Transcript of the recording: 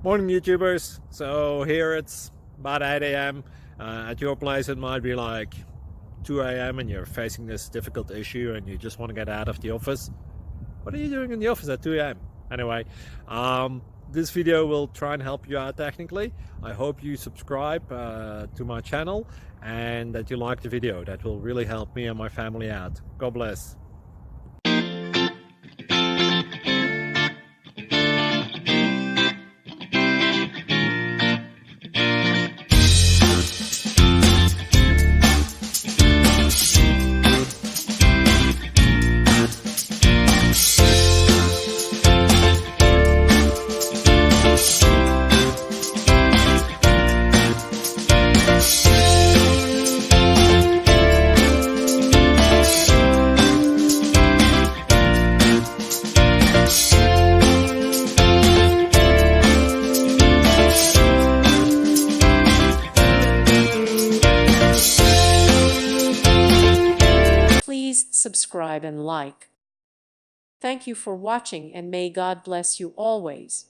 Morning YouTubers. So here it's about 8 a.m. At your place it might be like 2 a.m. and you're facing this difficult issue and you just want to get out of the office. What are you doing in the office at 2 a.m.? Anyway, this video will try and help you out technically. I hope you subscribe to my channel and that you like the video. That will really help me and my family out. God bless. Please subscribe and like. Thank you for watching and may God bless you always.